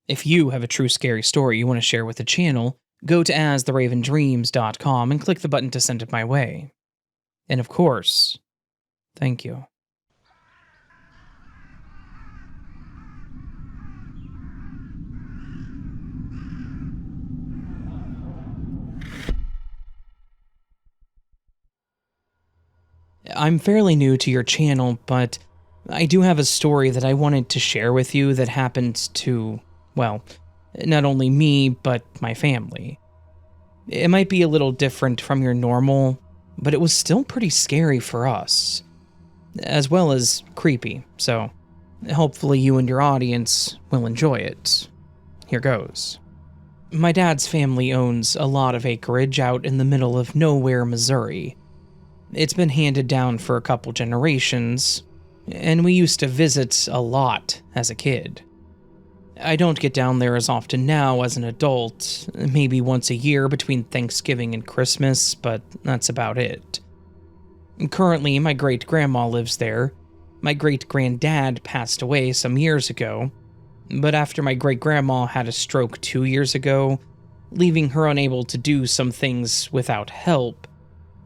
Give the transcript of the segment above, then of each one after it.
If you have a true scary story you want to share with the channel, go to astheravendreams.com and click the button to send it my way. And of course, thank you. I'm fairly new to your channel, but I do have a story that I wanted to share with you that happened to, well, not only me, but my family. It might be a little different from your normal, but it was still pretty scary for us, as well as creepy, so hopefully you and your audience will enjoy it. Here goes. My dad's family owns a lot of acreage out in the middle of nowhere, Missouri. It's been handed down for a couple generations, and we used to visit a lot as a kid. I don't get down there as often now as an adult, maybe once a year between Thanksgiving and Christmas, but that's about it. Currently, my great-grandma lives there. My great-granddad passed away some years ago, but after my great-grandma had a stroke 2 years ago, leaving her unable to do some things without help,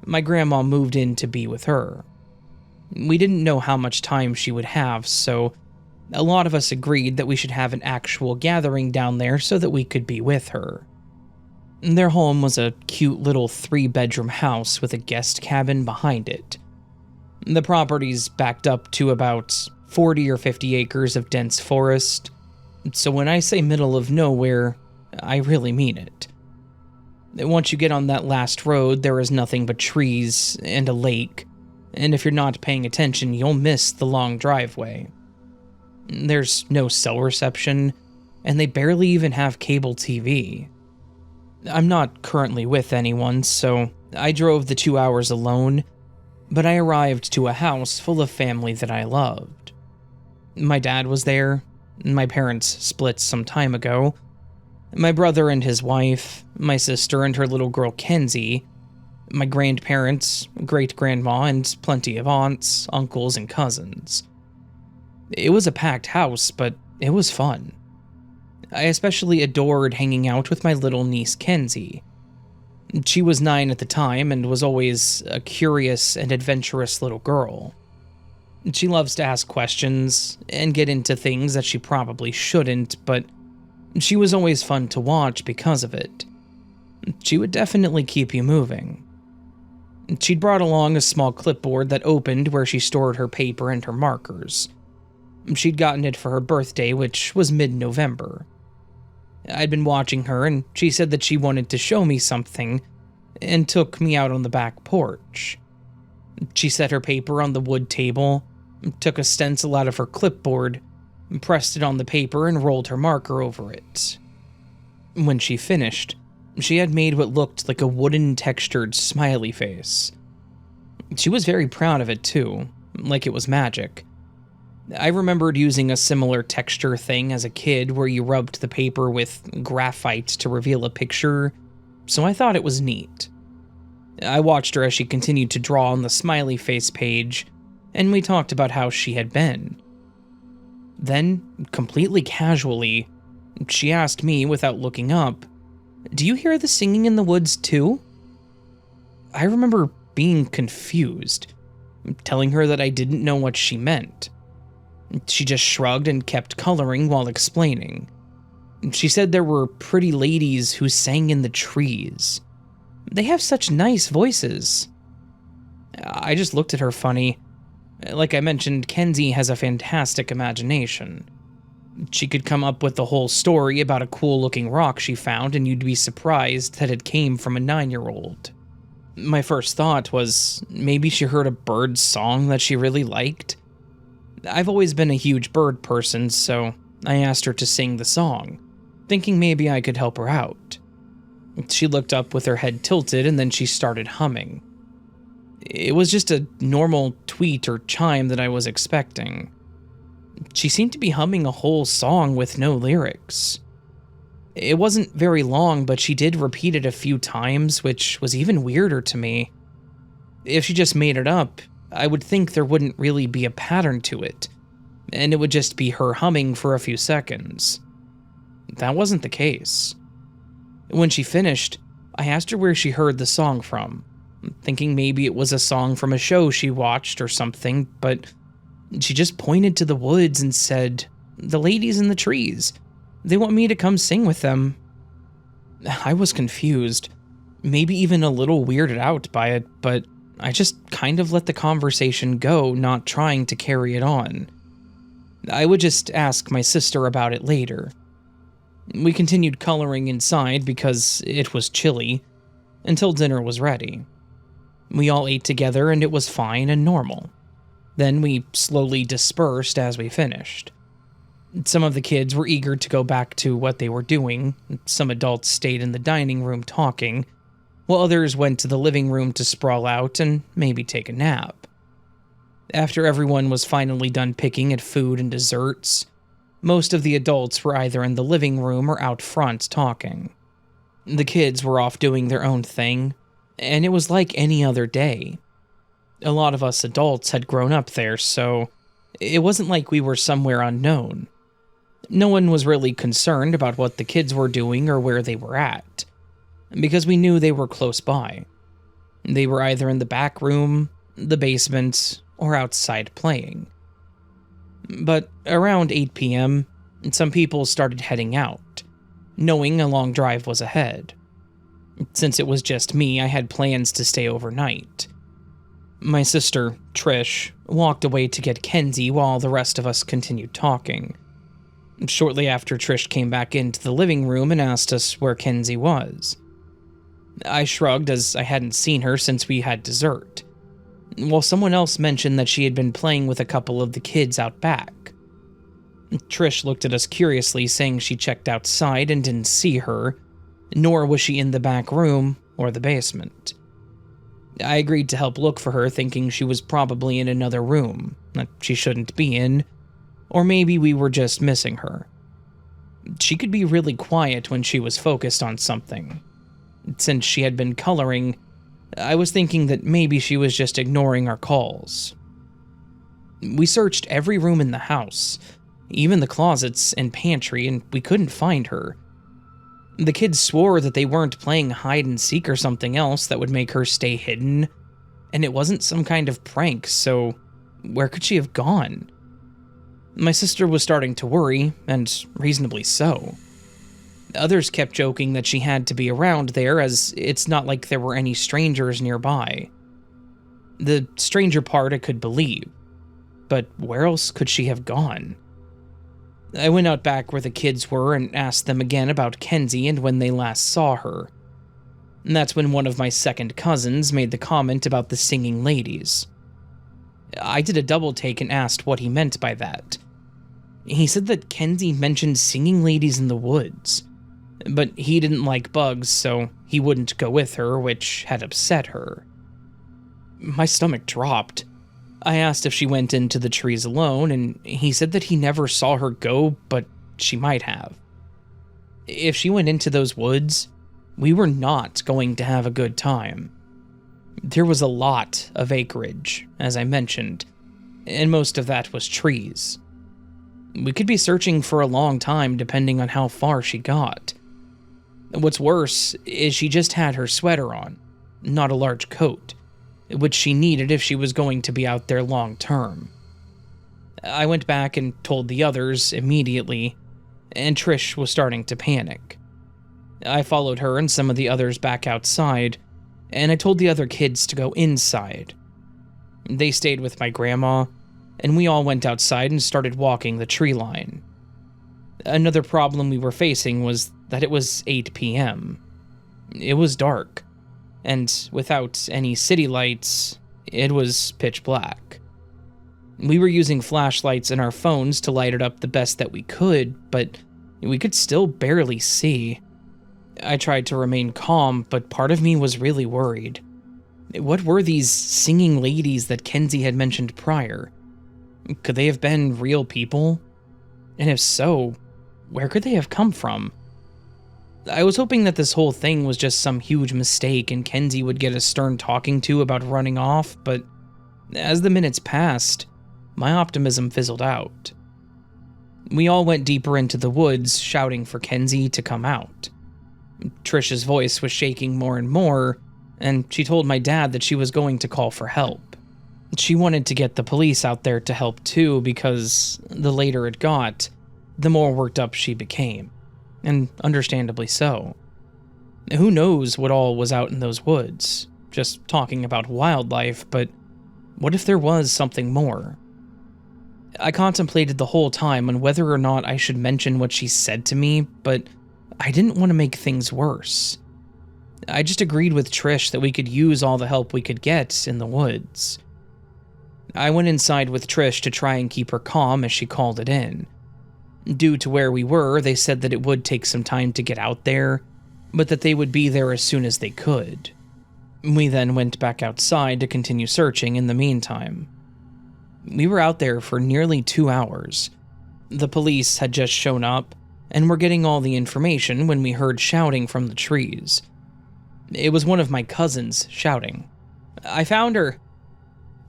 my grandma moved in to be with her. We didn't know how much time she would have, so a lot of us agreed that we should have an actual gathering down there so that we could be with her. Their home was a cute little 3-bedroom house with a guest cabin behind it. The property's backed up to about 40 or 50 acres of dense forest, so when I say middle of nowhere, I really mean it. Once you get on that last road, there is nothing but trees and a lake, and if you're not paying attention, you'll miss the long driveway. There's no cell reception, and they barely even have cable TV. I'm not currently with anyone, so I drove the 2 hours alone, but I arrived to a house full of family that I loved. My dad was there, my parents split some time ago, my brother and his wife, my sister and her little girl Kenzie, my grandparents, great-grandma, and plenty of aunts, uncles, and cousins. It was a packed house, but it was fun. I especially adored hanging out with my little niece Kenzie. She was 9 at the time and was always a curious and adventurous little girl. She loves to ask questions and get into things that she probably shouldn't, but she was always fun to watch because of it. She would definitely keep you moving. She'd brought along a small clipboard that opened where she stored her paper and her markers. She'd gotten it for her birthday, which was mid-November. I'd been watching her, and she said that she wanted to show me something, and took me out on the back porch. She set her paper on the wood table, took a stencil out of her clipboard, pressed it on the paper, and rolled her marker over it. When she finished, she had made what looked like a wooden textured smiley face. She was very proud of it too, like it was magic. I remembered using a similar texture thing as a kid where you rubbed the paper with graphite to reveal a picture, so I thought it was neat. I watched her as she continued to draw on the smiley face page, and we talked about how she had been. Then, completely casually, she asked me without looking up, "Do you hear the singing in the woods too?" I remember being confused, telling her that I didn't know what she meant. She just shrugged and kept coloring while explaining. She said there were pretty ladies who sang in the trees. They have such nice voices. I just looked at her funny. Like I mentioned, Kenzie has a fantastic imagination. She could come up with the whole story about a cool-looking rock she found, and you'd be surprised that it came from a 9-year-old. My first thought was maybe she heard a bird song that she really liked. I've always been a huge bird person, so I asked her to sing the song, thinking maybe I could help her out. She looked up with her head tilted, and then she started humming. It was just a normal tweet or chime that I was expecting. She seemed to be humming a whole song with no lyrics. It wasn't very long, but she did repeat it a few times, which was even weirder to me. If she just made it up, I would think there wouldn't really be a pattern to it, and it would just be her humming for a few seconds. that wasn't the case. When she finished, I asked her where she heard the song from, thinking maybe it was a song from a show she watched or something, but she just pointed to the woods and said, "The ladies in the trees. They want me to come sing with them." I was confused, maybe even a little weirded out by it, but I just kind of let the conversation go, not trying to carry it on. I would just ask my sister about it later. We continued coloring inside because it was chilly, until dinner was ready. We all ate together and it was fine and normal. Then we slowly dispersed as we finished. Some of the kids were eager to go back to what they were doing. Some adults stayed in the dining room talking, while others went to the living room to sprawl out and maybe take a nap. After everyone was finally done picking at food and desserts, most of the adults were either in the living room or out front talking. The kids were off doing their own thing, and it was like any other day. A lot of us adults had grown up there, so it wasn't like we were somewhere unknown. No one was really concerned about what the kids were doing or where they were at, because we knew they were close by. They were either in the back room, the basement, or outside playing. But around 8 p.m., some people started heading out, knowing a long drive was ahead. Since it was just me, I had plans to stay overnight. My sister, Trish, walked away to get Kenzie while the rest of us continued talking. Shortly after, Trish came back into the living room and asked us where Kenzie was. I shrugged as I hadn't seen her since we had dessert, while someone else mentioned that she had been playing with a couple of the kids out back. Trish looked at us curiously, saying she checked outside and didn't see her, nor was she in the back room or the basement. I agreed to help look for her, thinking she was probably in another room that she shouldn't be in, or maybe we were just missing her. She could be really quiet when she was focused on something. Since she had been coloring, I was thinking that maybe she was just ignoring our calls. We searched every room in the house, even the closets and pantry, and we couldn't find her. The kids swore that they weren't playing hide and seek or something else that would make her stay hidden, and it wasn't some kind of prank, so where could she have gone? My sister was starting to worry, and reasonably so. Others kept joking that she had to be around there, as it's not like there were any strangers nearby. The stranger part I could believe, but where else could she have gone? I went out back where the kids were and asked them again about Kenzie and when they last saw her. And that's when one of my second cousins made the comment about the singing ladies. I did a double take and asked what he meant by that. He said that Kenzie mentioned singing ladies in the woods, but he didn't like bugs, so he wouldn't go with her, which had upset her. My stomach dropped. I asked if she went into the trees alone, and he said that he never saw her go, but she might have. If she went into those woods, we were not going to have a good time. There was a lot of acreage, as I mentioned, and most of that was trees. We could be searching for a long time depending on how far she got. What's worse is she just had her sweater on, not a large coat, which she needed if she was going to be out there long term. I went back and told the others immediately, and Trish was starting to panic. I followed her and some of the others back outside, and I told the other kids to go inside. They stayed with my grandma, and we all went outside and started walking the tree line. Another problem we were facing was that it was 8 p.m. It was dark, and without any city lights, it was pitch black. We were using flashlights in our phones to light it up the best that we could, but we could still barely see. I tried to remain calm, but part of me was really worried. What were these singing ladies that Kenzie had mentioned prior? Could they have been real people? And if so, where could they have come from? I was hoping that this whole thing was just some huge mistake and Kenzie would get a stern talking to about running off, but as the minutes passed, my optimism fizzled out. We all went deeper into the woods, shouting for Kenzie to come out. Trish's voice was shaking more and more, and she told my dad that she was going to call for help. She wanted to get the police out there to help too, because the later it got, the more worked up she became, and understandably so. Who knows what all was out in those woods, just talking about wildlife, but what if there was something more? I contemplated the whole time on whether or not I should mention what she said to me, but I didn't want to make things worse. I just agreed with Trish that we could use all the help we could get in the woods. I went inside with Trish to try and keep her calm as she called it in. Due to where we were, they said that it would take some time to get out there, but that they would be there as soon as they could. We then went back outside to continue searching in the meantime. We were out there for nearly 2 hours. The police had just shown up, and were getting all the information when we heard shouting from the trees. It was one of my cousins shouting, "I found her!"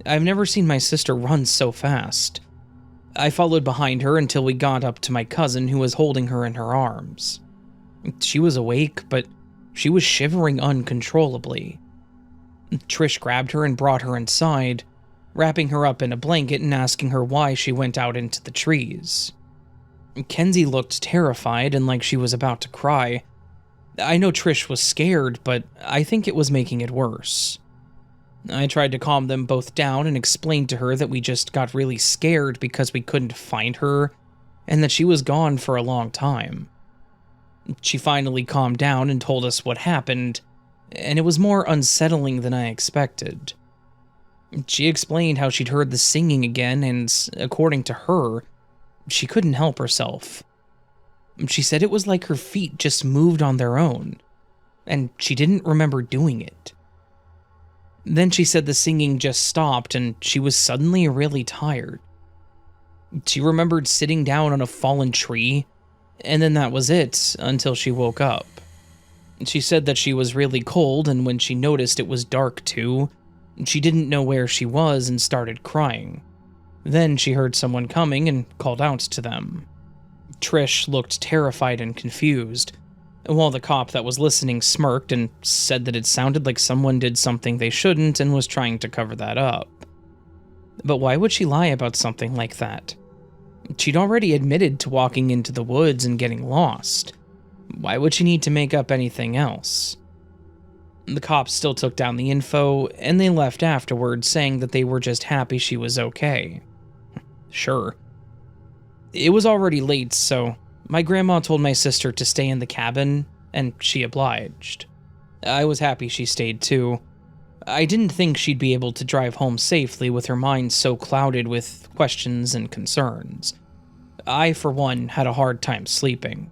I've never seen my sister run so fast. I followed behind her until we got up to my cousin who was holding her in her arms. She was awake, but she was shivering uncontrollably. Trish grabbed her and brought her inside, wrapping her up in a blanket and asking her why she went out into the trees. Kenzie looked terrified and like she was about to cry. I know Trish was scared, but I think it was making it worse. I tried to calm them both down and explained to her that we just got really scared because we couldn't find her, and that she was gone for a long time. She finally calmed down and told us what happened, and it was more unsettling than I expected. She explained how she'd heard the singing again, and according to her, she couldn't help herself. She said it was like her feet just moved on their own, and she didn't remember doing it. Then she said the singing just stopped and she was suddenly really tired. She remembered sitting down on a fallen tree, and then that was it until she woke up. She said that she was really cold, and when she noticed it was dark too, she didn't know where she was and started crying. Then she heard someone coming and called out to them. Trish looked terrified and confused, while the cop that was listening smirked and said that it sounded like someone did something they shouldn't and was trying to cover that up. But why would she lie about something like that? She'd already admitted to walking into the woods and getting lost. Why would she need to make up anything else? The cops still took down the info, and they left afterwards, saying that they were just happy she was okay. Sure. It was already late, so my grandma told my sister to stay in the cabin, and she obliged. I was happy she stayed too. I didn't think she'd be able to drive home safely with her mind so clouded with questions and concerns. I, for one, had a hard time sleeping.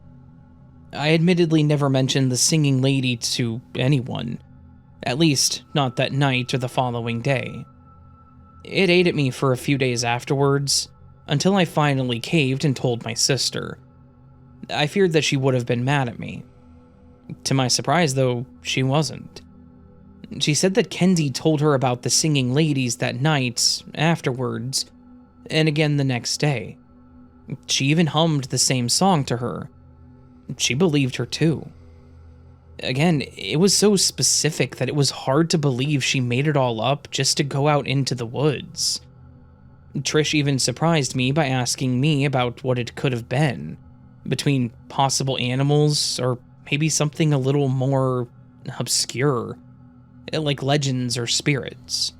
I admittedly never mentioned the singing lady to anyone, at least not that night or the following day. It ate at me for a few days afterwards, until I finally caved and told my sister. I feared that she would have been mad at me. To my surprise, though, she wasn't. She said that Kenzie told her about the singing ladies that night, afterwards, and again the next day. She even hummed the same song to her. She believed her too. Again, it was so specific that it was hard to believe she made it all up just to go out into the woods. Trish even surprised me by asking me about what it could have been, between possible animals or maybe something a little more obscure, like legends or spirits.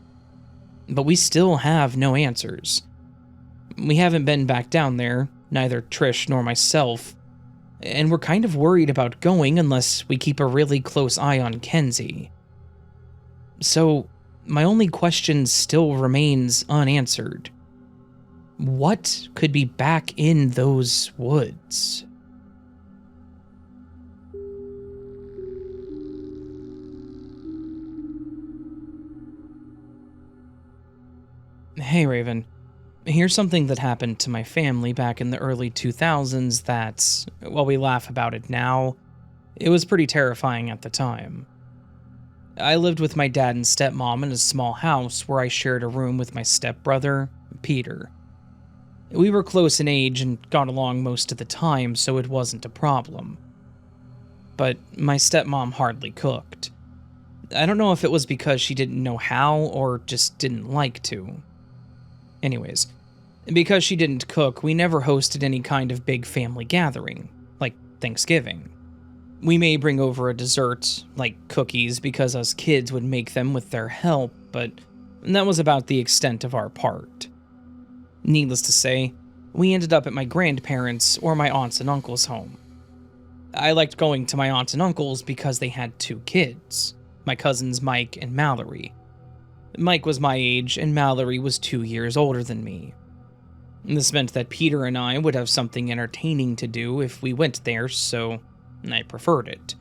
But we still have no answers. We haven't been back down there, neither Trish nor myself, and we're kind of worried about going unless we keep a really close eye on Kenzie. So, my only question still remains unanswered. What could be back in those woods? Hey Raven, here's something that happened to my family back in the early 2000s that, while we laugh about it now, it was pretty terrifying at the time. I lived with my dad and stepmom in a small house where I shared a room with my stepbrother, Peter. We were close in age and got along most of the time, so it wasn't a problem. But my stepmom hardly cooked. I don't know if it was because she didn't know how or just didn't like to. Anyways, because she didn't cook, we never hosted any kind of big family gathering, like Thanksgiving. We may bring over a dessert, like cookies, because us kids would make them with their help, but that was about the extent of our part. Needless to say, we ended up at my grandparents' or my aunts and uncles' home. I liked going to my aunts and uncles because they had 2 kids, my cousins Mike and Mallory. Mike was my age, and Mallory was 2 years older than me. This meant that Peter and I would have something entertaining to do if we went there, so I preferred it.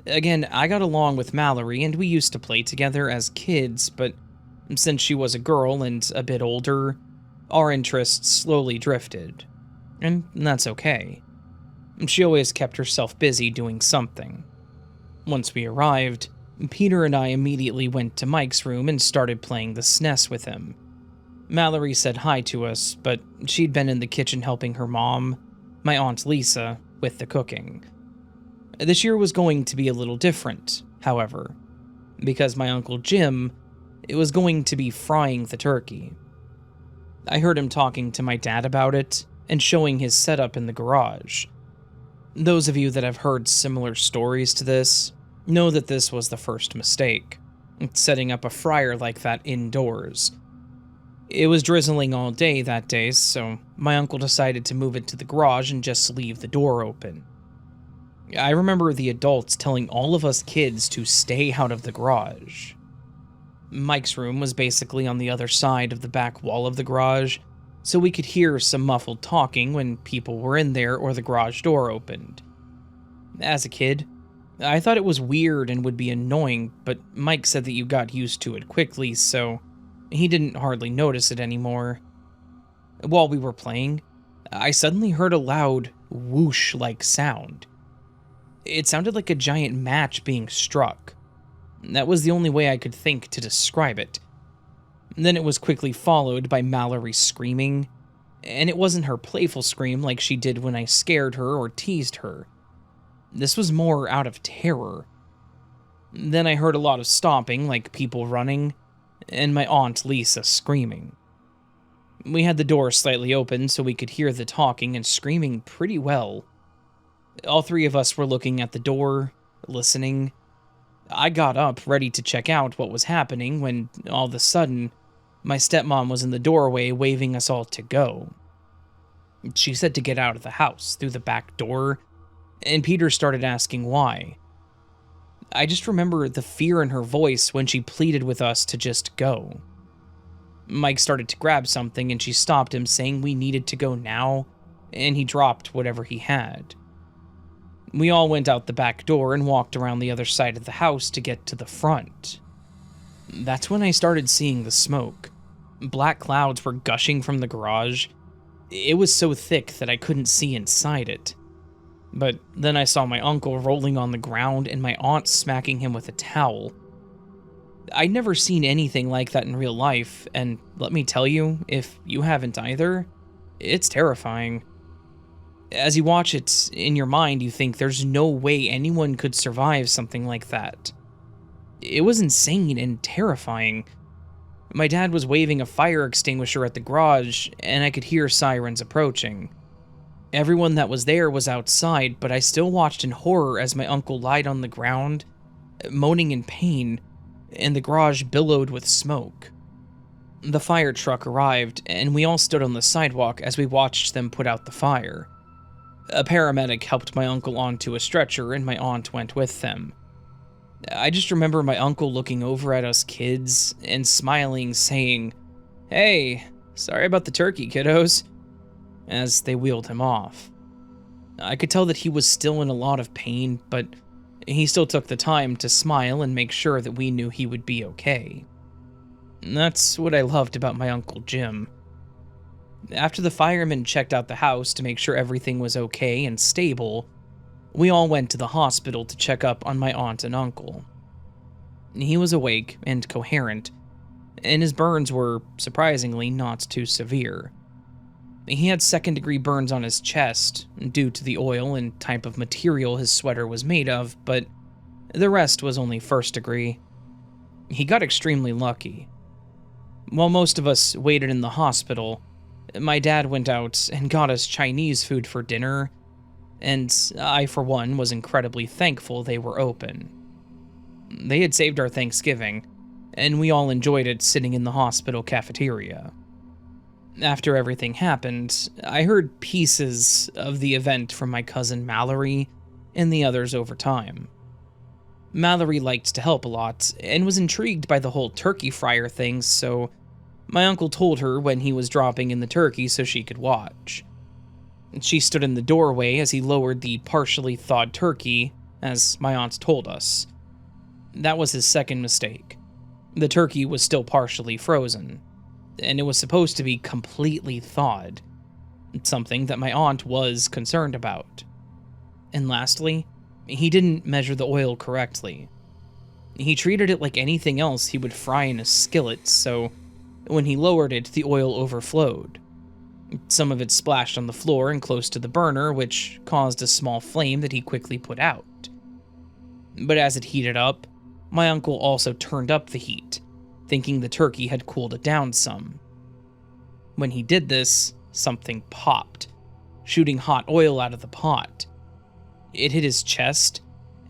Again, I got along with Mallory, and we used to play together as kids, but since she was a girl and a bit older, our interests slowly drifted. And that's okay. She always kept herself busy doing something. Once we arrived, Peter and I immediately went to Mike's room and started playing the SNES with him. Mallory said hi to us, but she'd been in the kitchen helping her mom, my Aunt Lisa, with the cooking. This year was going to be a little different, however, because my Uncle Jim, it was going to be frying the turkey. I heard him talking to my dad about it and showing his setup in the garage. Those of you that have heard similar stories to this know that this was the first mistake, setting up a fryer like that indoors. It was drizzling all day that day, so my uncle decided to move it to the garage and just leave the door open. I remember the adults telling all of us kids to stay out of the garage. Mike's room was basically on the other side of the back wall of the garage, so we could hear some muffled talking when people were in there or the garage door opened. As a kid, I thought it was weird and would be annoying, but Mike said that you got used to it quickly, so he didn't hardly notice it anymore. While we were playing, I suddenly heard a loud whoosh-like sound. It sounded like a giant match being struck. That was the only way I could think to describe it. Then it was quickly followed by Mallory screaming, and it wasn't her playful scream like she did when I scared her or teased her. This was more out of terror. Then I heard a lot of stomping, like people running, and my Aunt Lisa screaming. We had the door slightly open so we could hear the talking and screaming pretty well. All 3 of us were looking at the door, listening. I got up, ready to check out what was happening, when all of a sudden, my stepmom was in the doorway waving us all to go. She said to get out of the house through the back door, and Peter started asking why. I just remember the fear in her voice when she pleaded with us to just go. Mike started to grab something and she stopped him, saying we needed to go now, and he dropped whatever he had. We all went out the back door and walked around the other side of the house to get to the front. That's when I started seeing the smoke. Black clouds were gushing from the garage. It was so thick that I couldn't see inside it. But then I saw my uncle rolling on the ground and my aunt smacking him with a towel. I'd never seen anything like that in real life, and let me tell you, if you haven't either, it's terrifying. As you watch it, in your mind you think there's no way anyone could survive something like that. It was insane and terrifying. My dad was waving a fire extinguisher at the garage, and I could hear sirens approaching. Everyone that was there was outside, but I still watched in horror as my uncle lied on the ground, moaning in pain, and the garage billowed with smoke. The fire truck arrived, and we all stood on the sidewalk as we watched them put out the fire. A paramedic helped my uncle onto a stretcher, and my aunt went with them. I just remember my uncle looking over at us kids and smiling, saying, "Hey, sorry about the turkey, kiddos," as they wheeled him off. I could tell that he was still in a lot of pain, but he still took the time to smile and make sure that we knew he would be okay. That's what I loved about my Uncle Jim. After the firemen checked out the house to make sure everything was okay and stable, we all went to the hospital to check up on my aunt and uncle. He was awake and coherent, and his burns were, surprisingly, not too severe. He had second-degree burns on his chest due to the oil and type of material his sweater was made of, but the rest was only first degree. He got extremely lucky. While most of us waited in the hospital, my dad went out and got us Chinese food for dinner, and I, for one, was incredibly thankful they were open. They had saved our Thanksgiving, and we all enjoyed it sitting in the hospital cafeteria. After everything happened, I heard pieces of the event from my cousin Mallory and the others over time. Mallory liked to help a lot, and was intrigued by the whole turkey fryer thing, so my uncle told her when he was dropping in the turkey so she could watch. She stood in the doorway as he lowered the partially thawed turkey, as my aunt told us. That was his second mistake. The turkey was still partially frozen, and it was supposed to be completely thawed, something that my aunt was concerned about. And lastly, he didn't measure the oil correctly. He treated it like anything else he would fry in a skillet, so when he lowered it, the oil overflowed. Some of it splashed on the floor and close to the burner, which caused a small flame that he quickly put out. But as it heated up, my uncle also turned up the heat, thinking the turkey had cooled it down some. When he did this, something popped, shooting hot oil out of the pot. It hit his chest,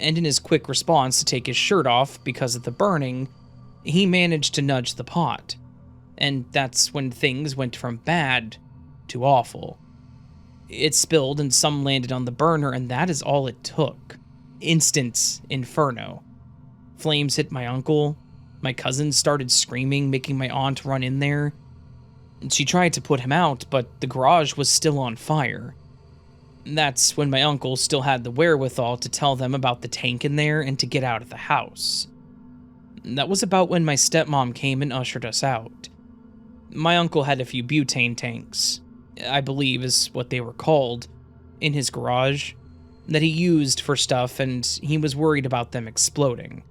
and in his quick response to take his shirt off because of the burning, he managed to nudge the pot, and that's when things went from bad to awful. It spilled and some landed on the burner, and that is all it took. Instant inferno. Flames hit my uncle. My cousin started screaming, making my aunt run in there. She tried to put him out, but the garage was still on fire. That's when my uncle still had the wherewithal to tell them about the tank in there and to get out of the house. That was about when my stepmom came and ushered us out. My uncle had a few butane tanks, I believe is what they were called, in his garage, that he used for stuff, and he was worried about them exploding.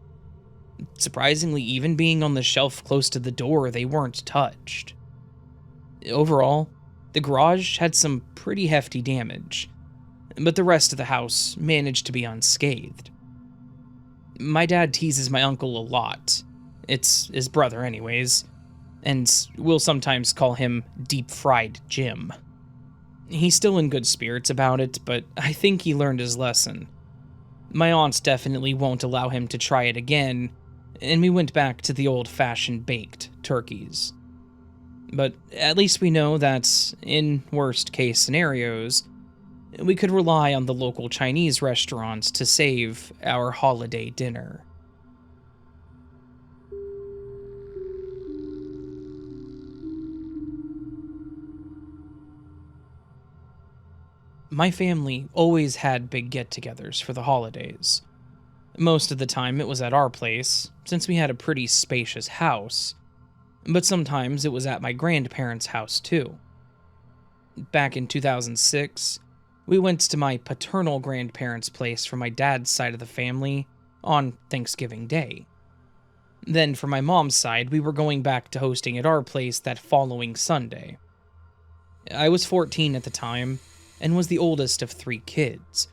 Surprisingly, even being on the shelf close to the door, they weren't touched. Overall, the garage had some pretty hefty damage, but the rest of the house managed to be unscathed. My dad teases my uncle a lot. It's his brother anyways, and we'll sometimes call him Deep Fried Jim. He's still in good spirits about it, but I think he learned his lesson. My aunt definitely won't allow him to try it again, and we went back to the old-fashioned baked turkeys. But at least we know that, in worst-case scenarios, we could rely on the local Chinese restaurants to save our holiday dinner. My family always had big get-togethers for the holidays. Most of the time it was at our place, since we had a pretty spacious house, but sometimes it was at my grandparents' house too. Back in 2006, we went to my paternal grandparents' place for my dad's side of the family on Thanksgiving Day. Then for my mom's side, we were going back to hosting at our place that following Sunday. I was 14 at the time, and was the oldest of 3 kids.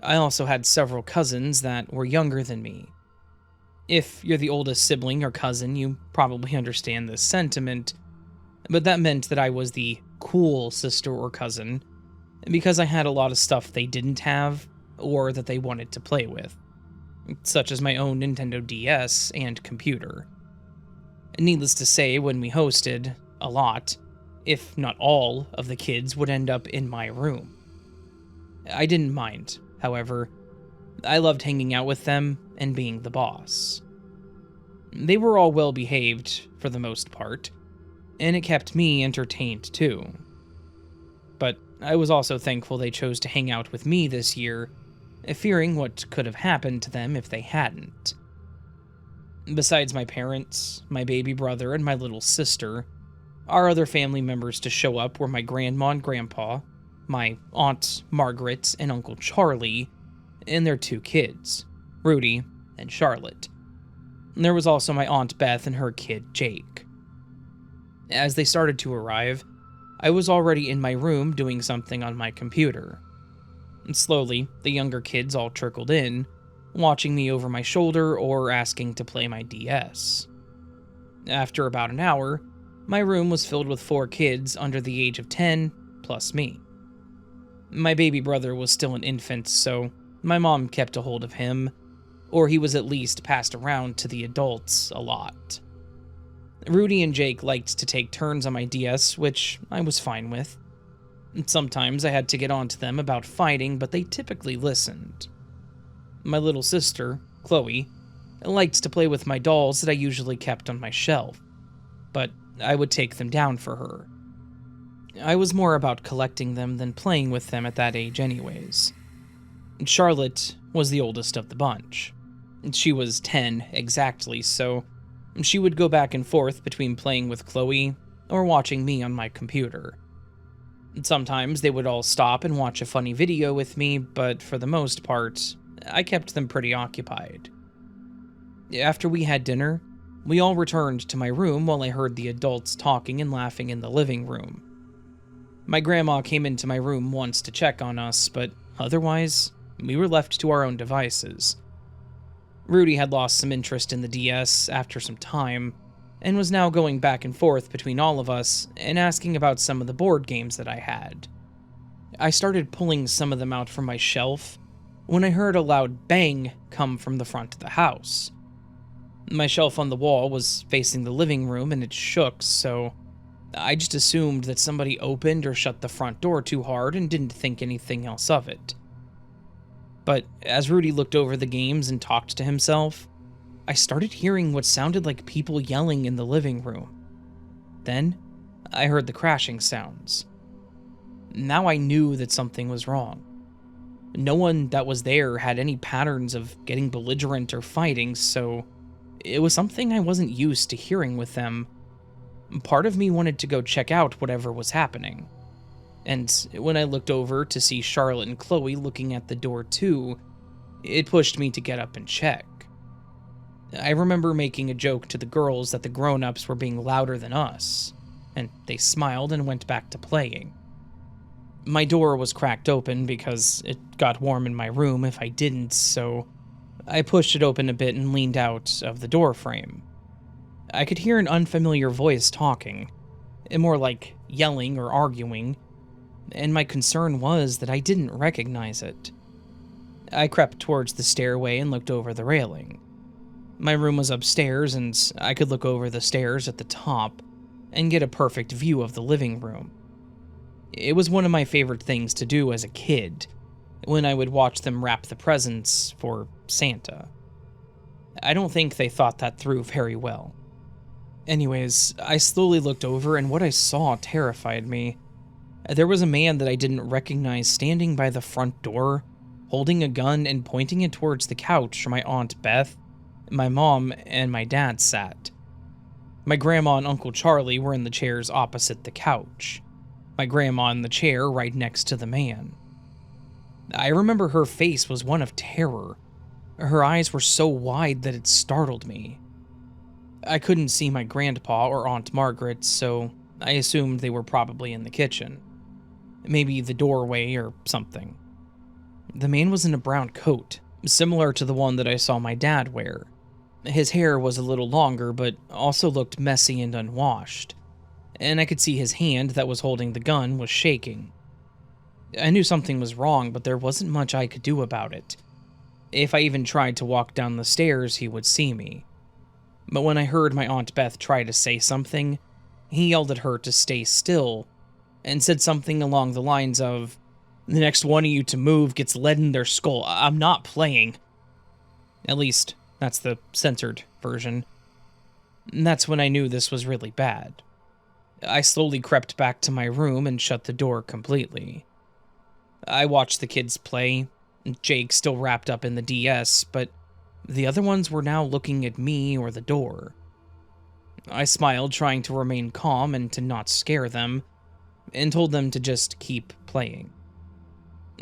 I also had several cousins that were younger than me. If you're the oldest sibling or cousin, you probably understand this sentiment, but that meant that I was the cool sister or cousin, because I had a lot of stuff they didn't have, or that they wanted to play with, such as my own Nintendo DS and computer. Needless to say, when we hosted, a lot, if not all, of the kids would end up in my room. I didn't mind, however. I loved hanging out with them and being the boss. They were all well behaved, for the most part, and it kept me entertained too. But I was also thankful they chose to hang out with me this year, fearing what could have happened to them if they hadn't. Besides my parents, my baby brother, and my little sister, our other family members to show up were my grandma and grandpa, my aunt Margaret and Uncle Charlie, and their 2 kids, Rudy and Charlotte. And there was also my Aunt Beth and her kid Jake. As they started to arrive, I was already in my room doing something on my computer. And slowly, the younger kids all trickled in, watching me over my shoulder or asking to play my DS. After about an hour, my room was filled with 4 kids under the age of 10, plus me. My baby brother was still an infant, so my mom kept a hold of him, or he was at least passed around to the adults a lot. Rudy and Jake liked to take turns on my DS, which I was fine with. Sometimes I had to get on to them about fighting, but they typically listened. My little sister, Chloe, liked to play with my dolls that I usually kept on my shelf, but I would take them down for her. I was more about collecting them than playing with them at that age anyways. Charlotte was the oldest of the bunch. She was 10 exactly, so she would go back and forth between playing with Chloe or watching me on my computer. Sometimes they would all stop and watch a funny video with me, but for the most part, I kept them pretty occupied. After we had dinner, we all returned to my room while I heard the adults talking and laughing in the living room. My grandma came into my room once to check on us, but otherwise, we were left to our own devices. Rudy had lost some interest in the DS after some time, and was now going back and forth between all of us and asking about some of the board games that I had. I started pulling some of them out from my shelf when I heard a loud bang come from the front of the house. My shelf on the wall was facing the living room and it shook, so I just assumed that somebody opened or shut the front door too hard and didn't think anything else of it. But as Rudy looked over the games and talked to himself, I started hearing what sounded like people yelling in the living room. Then, I heard the crashing sounds. Now I knew that something was wrong. No one that was there had any patterns of getting belligerent or fighting, so it was something I wasn't used to hearing with them. Part of me wanted to go check out whatever was happening. And when I looked over to see Charlotte and Chloe looking at the door too, it pushed me to get up and check. I remember making a joke to the girls that the grown-ups were being louder than us, and they smiled and went back to playing. My door was cracked open because it got warm in my room if I didn't, so I pushed it open a bit and leaned out of the door frame. I could hear an unfamiliar voice talking, more like yelling or arguing, and my concern was that I didn't recognize it. I crept towards the stairway and looked over the railing. My room was upstairs, and I could look over the stairs at the top and get a perfect view of the living room. It was one of my favorite things to do as a kid, when I would watch them wrap the presents for Santa. I don't think they thought that through very well. Anyways, I slowly looked over, and what I saw terrified me. There was a man that I didn't recognize standing by the front door, holding a gun and pointing it towards the couch where my Aunt Beth, my mom, and my dad sat. My grandma and Uncle Charlie were in the chairs opposite the couch. My grandma in the chair right next to the man. I remember her face was one of terror. Her eyes were so wide that it startled me. I couldn't see my grandpa or Aunt Margaret, so I assumed they were probably in the kitchen. Maybe the doorway or something. The man was in a brown coat, similar to the one that I saw my dad wear. His hair was a little longer, but also looked messy and unwashed, and I could see his hand that was holding the gun was shaking. I knew something was wrong, but there wasn't much I could do about it. If I even tried to walk down the stairs, he would see me. But when I heard my Aunt Beth try to say something, he yelled at her to stay still, and said something along the lines of, "The next one of you to move gets lead in their skull. I'm not playing." At least, that's the censored version. And that's when I knew this was really bad. I slowly crept back to my room and shut the door completely. I watched the kids play, Jake still wrapped up in the DS, but the other ones were now looking at me or the door. I smiled, trying to remain calm and to not scare them, and told them to just keep playing.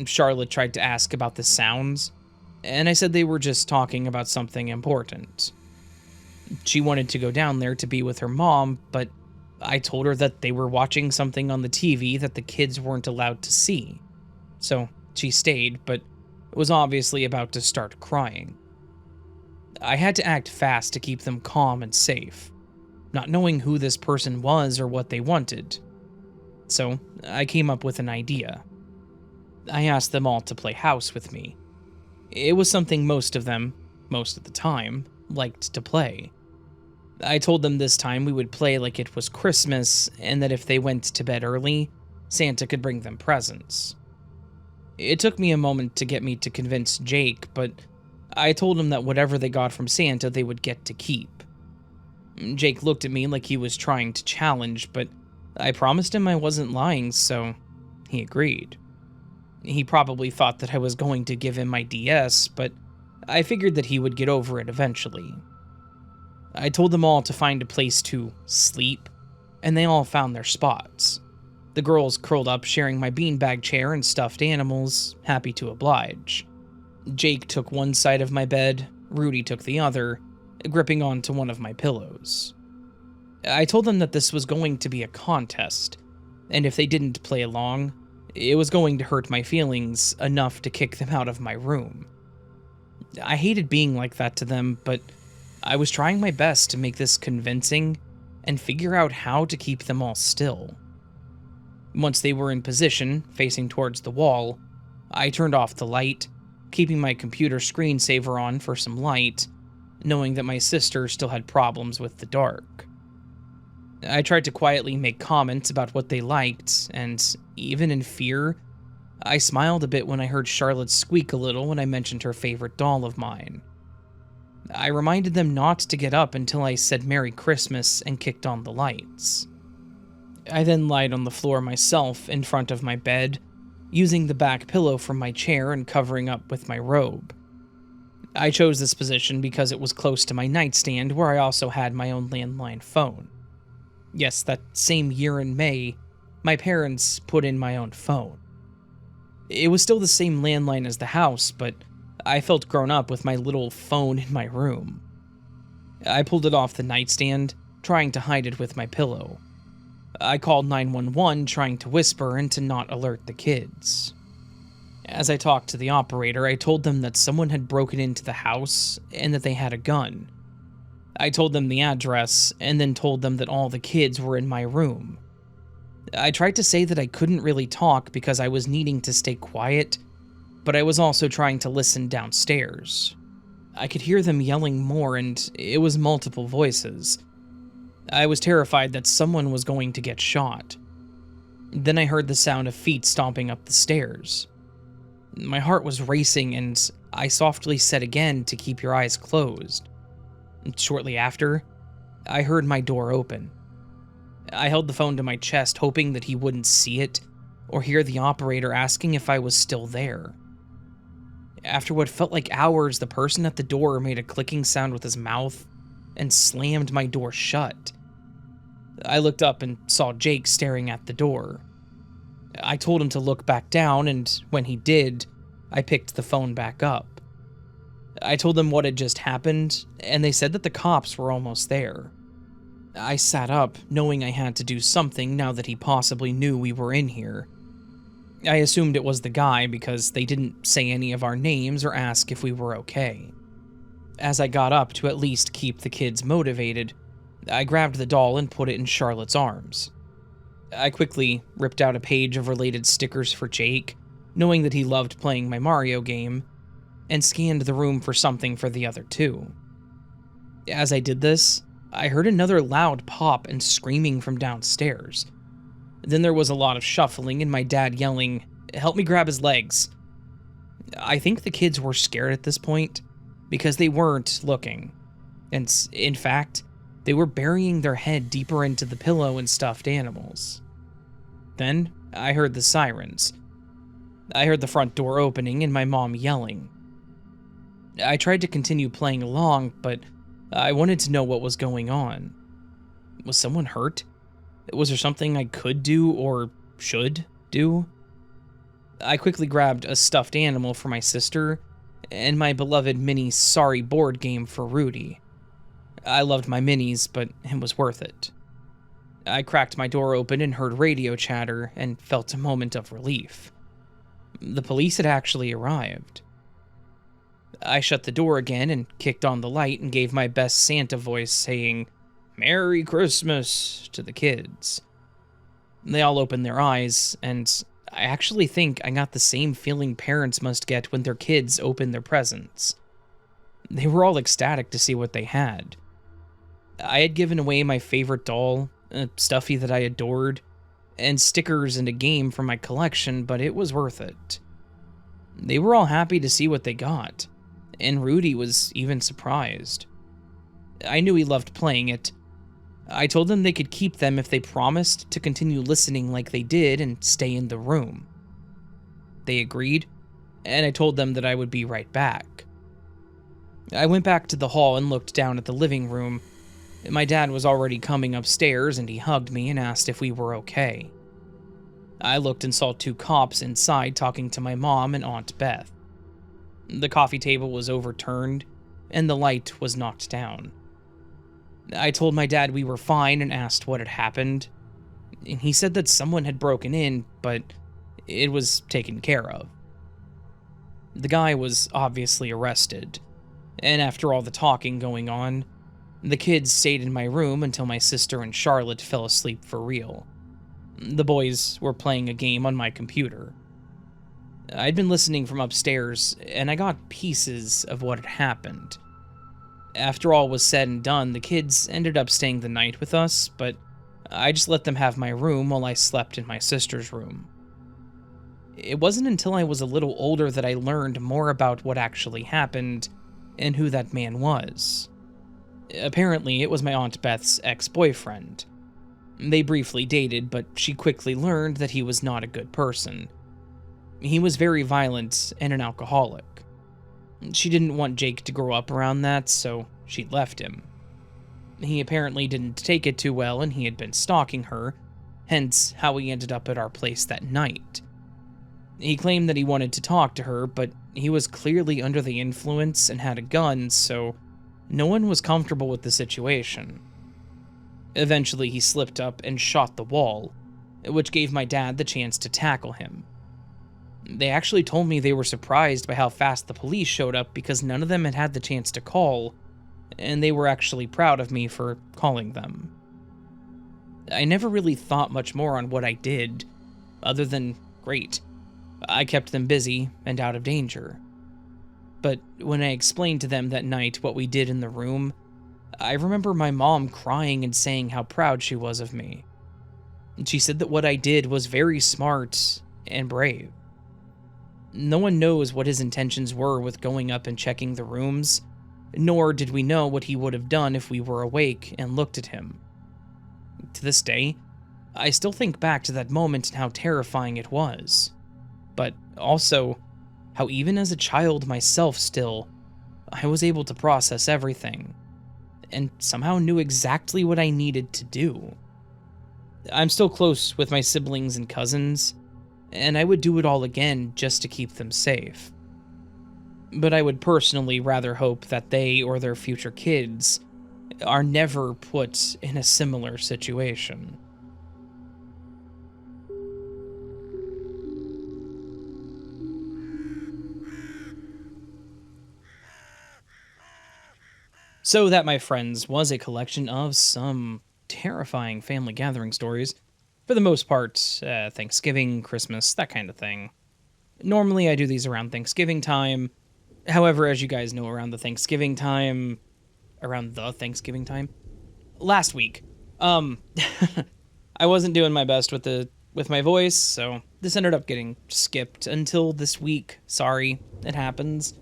Charlotte tried to ask about the sounds, and I said they were just talking about something important. She wanted to go down there to be with her mom, but I told her that they were watching something on the TV that the kids weren't allowed to see. So she stayed, but was obviously about to start crying. I had to act fast to keep them calm and safe, not knowing who this person was or what they wanted. So I came up with an idea. I asked them all to play house with me. It was something most of them, most of the time, liked to play. I told them this time we would play like it was Christmas, and that if they went to bed early, Santa could bring them presents. It took me a moment to get me to convince Jake, but I told him that whatever they got from Santa they would get to keep. Jake looked at me like he was trying to challenge, but I promised him I wasn't lying, so he agreed. He probably thought that I was going to give him my DS, but I figured that he would get over it eventually. I told them all to find a place to sleep, and they all found their spots. The girls curled up sharing my beanbag chair and stuffed animals, happy to oblige. Jake took one side of my bed, Rudy took the other, gripping onto one of my pillows. I told them that this was going to be a contest, and if they didn't play along, it was going to hurt my feelings enough to kick them out of my room. I hated being like that to them, but I was trying my best to make this convincing and figure out how to keep them all still. Once they were in position, facing towards the wall, I turned off the light, keeping my computer screensaver on for some light, knowing that my sister still had problems with the dark. I tried to quietly make comments about what they liked, and even in fear, I smiled a bit when I heard Charlotte squeak a little when I mentioned her favorite doll of mine. I reminded them not to get up until I said Merry Christmas and kicked on the lights. I then lied on the floor myself in front of my bed, using the back pillow from my chair and covering up with my robe. I chose this position because it was close to my nightstand where I also had my own landline phone. Yes, that same year in May, my parents put in my own phone. It was still the same landline as the house, but I felt grown up with my little phone in my room. I pulled it off the nightstand, trying to hide it with my pillow. I called 911, trying to whisper and to not alert the kids. As I talked to the operator, I told them that someone had broken into the house and that they had a gun. I told them the address, and then told them that all the kids were in my room. I tried to say that I couldn't really talk because I was needing to stay quiet, but I was also trying to listen downstairs. I could hear them yelling more, and it was multiple voices. I was terrified that someone was going to get shot. Then I heard the sound of feet stomping up the stairs. My heart was racing, and I softly said again to keep your eyes closed. Shortly after, I heard my door open. I held the phone to my chest, hoping that he wouldn't see it or hear the operator asking if I was still there. After what felt like hours, the person at the door made a clicking sound with his mouth and slammed my door shut. I looked up and saw Jake staring at the door. I told him to look back down, and when he did, I picked the phone back up. I told them what had just happened, and they said that the cops were almost there. I sat up, knowing I had to do something now that he possibly knew we were in here. I assumed it was the guy because they didn't say any of our names or ask if we were okay. As I got up to at least keep the kids motivated, I grabbed the doll and put it in Charlotte's arms. I quickly ripped out a page of related stickers for Jake, knowing that he loved playing my Mario game, and scanned the room for something for the other two. As I did this, I heard another loud pop and screaming from downstairs. Then there was a lot of shuffling and my dad yelling, "Help me grab his legs." I think the kids were scared at this point because they weren't looking. And in fact, they were burying their head deeper into the pillow and stuffed animals. Then I heard the sirens. I heard the front door opening and my mom yelling. I tried to continue playing along, but I wanted to know what was going on. Was someone hurt? Was there something I could do or should do? I quickly grabbed a stuffed animal for my sister and my beloved mini Sorry board game for Rudy. I loved my minis, but it was worth it. I cracked my door open and heard radio chatter and felt a moment of relief. The police had actually arrived. I shut the door again and kicked on the light and gave my best Santa voice saying, "Merry Christmas," to the kids. They all opened their eyes, and I actually think I got the same feeling parents must get when their kids open their presents. They were all ecstatic to see what they had. I had given away my favorite doll, a stuffy that I adored, and stickers and a game from my collection, but it was worth it. They were all happy to see what they got, and Rudy was even surprised. I knew he loved playing it. I told them they could keep them if they promised to continue listening like they did and stay in the room. They agreed, and I told them that I would be right back. I went back to the hall and looked down at the living room. My dad was already coming upstairs, and he hugged me and asked if we were okay. I looked and saw 2 cops inside talking to my mom and Aunt Beth. The coffee table was overturned, and the light was knocked down. I told my dad we were fine and asked what had happened. He said that someone had broken in, but it was taken care of. The guy was obviously arrested, and after all the talking going on, the kids stayed in my room until my sister and Charlotte fell asleep for real. The boys were playing a game on my computer. I'd been listening from upstairs, and I got pieces of what had happened. After all was said and done, the kids ended up staying the night with us, but I just let them have my room while I slept in my sister's room. It wasn't until I was a little older that I learned more about what actually happened and who that man was. Apparently, it was my Aunt Beth's ex-boyfriend. They briefly dated, but she quickly learned that he was not a good person. He was very violent and an alcoholic. She didn't want Jake to grow up around that, so she left him. He apparently didn't take it too well, and he had been stalking her, hence how he ended up at our place that night. He claimed that he wanted to talk to her, but he was clearly under the influence and had a gun, so no one was comfortable with the situation. Eventually, he slipped up and shot the wall, which gave my dad the chance to tackle him. They actually told me they were surprised by how fast the police showed up because none of them had had the chance to call, and they were actually proud of me for calling them. I never really thought much more on what I did, other than, great, I kept them busy and out of danger. But when I explained to them that night what we did in the room, I remember my mom crying and saying how proud she was of me. She said that what I did was very smart and brave. No one knows what his intentions were with going up and checking the rooms, nor did we know what he would have done if we were awake and looked at him. To this day, I still think back to that moment and how terrifying it was, but also how even as a child myself still, I was able to process everything, and somehow knew exactly what I needed to do. I'm still close with my siblings and cousins, and I would do it all again just to keep them safe. But I would personally rather hope that they or their future kids are never put in a similar situation. So that, my friends, was a collection of some terrifying family gathering stories. For the most part, Thanksgiving, Christmas, that kind of thing. Normally I do these around Thanksgiving time. However, as you guys know, around the Thanksgiving time, last week, I wasn't doing my best with my voice, so this ended up getting skipped until this week. Sorry, it happens.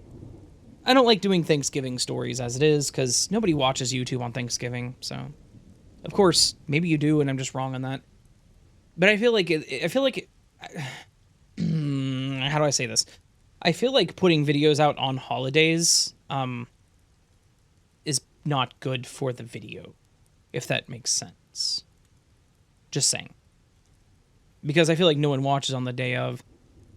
I don't like doing Thanksgiving stories as it is, because nobody watches YouTube on Thanksgiving, so... Of course, maybe you do, and I'm just wrong on that. But I feel like how do I say this? I feel like putting videos out on holidays, is not good for the video, if that makes sense. Just saying. Because I feel like no one watches on the day of,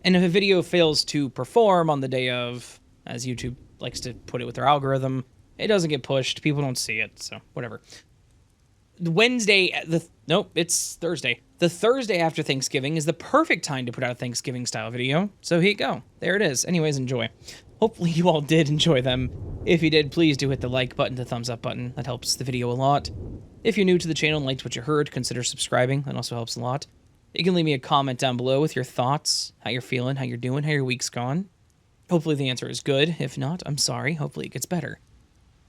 and if a video fails to perform on the day of, as YouTube likes to put it with their algorithm, it doesn't get pushed, people don't see it, so whatever. Nope, it's Thursday. The Thursday after Thanksgiving is the perfect time to put out a Thanksgiving style video. So here you go. There it is. Anyways, enjoy. Hopefully you all did enjoy them. If you did, please do hit the like button, the thumbs up button. That helps the video a lot. If you're new to the channel and liked what you heard, consider subscribing. That also helps a lot. You can leave me a comment down below with your thoughts, how you're feeling, how you're doing, how your week's gone. Hopefully the answer is good. If not, I'm sorry. Hopefully it gets better.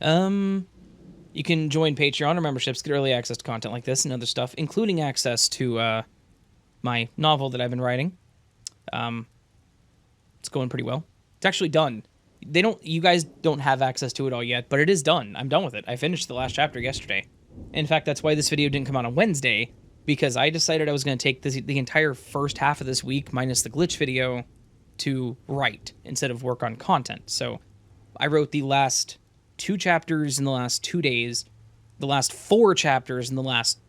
You can join Patreon or memberships, get early access to content like this and other stuff, including access to my novel that I've been writing. It's going pretty well. It's actually done. You guys don't have access to it all yet, but it is done. I'm done with it. I finished the last chapter yesterday. In fact, that's why this video didn't come out on Wednesday, because I decided I was going to take the entire first half of this week, minus the glitch video, to write instead of work on content. So I wrote the last 2 chapters in the last 2 days, the last 4 chapters in the last,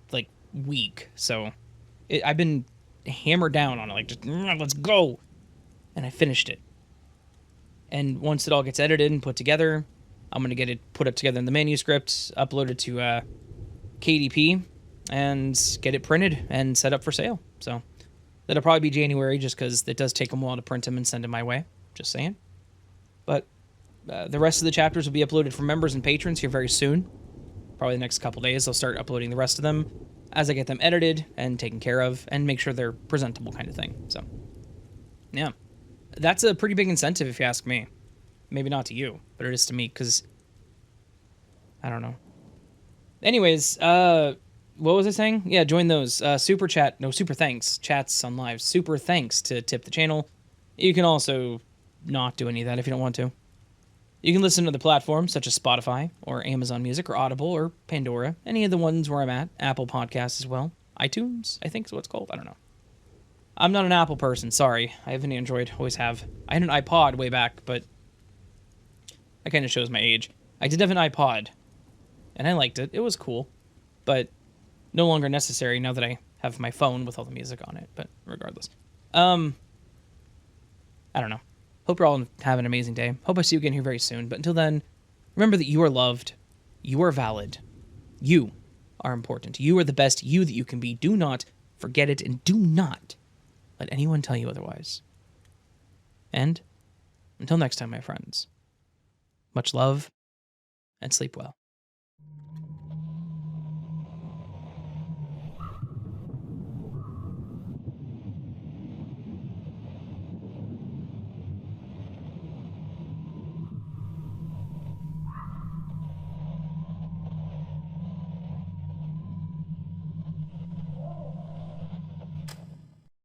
week. So I've been hammered down on it, just, let's go. And I finished it. And once it all gets edited and put together, I'm going to get it put up together in the manuscript, upload it to KDP, and get it printed and set up for sale. So that'll probably be January, just because it does take them a while to print them and send them my way. Just saying. But the rest of the chapters will be uploaded for members and patrons here very soon. Probably the next couple days, I'll start uploading the rest of them as I get them edited and taken care of and make sure they're presentable kind of thing. So, yeah. That's a pretty big incentive if you ask me. Maybe not to you, but it is to me, because I don't know. Anyways, what was I saying? Yeah, join those. Super thanks. Chats on live. Super thanks to tip the channel. You can also not do any of that if you don't want to. You can listen to the platforms such as Spotify or Amazon Music or Audible or Pandora. Any of the ones where I'm at. Apple Podcasts as well. iTunes, I think is what it's called. I don't know. I'm not an Apple person. Sorry. I have an Android. Always have. I had an iPod way back, but that kind of shows my age. I did have an iPod, and I liked it. It was cool, but no longer necessary now that I have my phone with all the music on it. But regardless. I don't know. Hope you're all have an amazing day. Hope I see you again here very soon. But until then, remember that you are loved. You are valid. You are important. You are the best you that you can be. Do not forget it, and do not let anyone tell you otherwise. And until next time, my friends, much love and sleep well.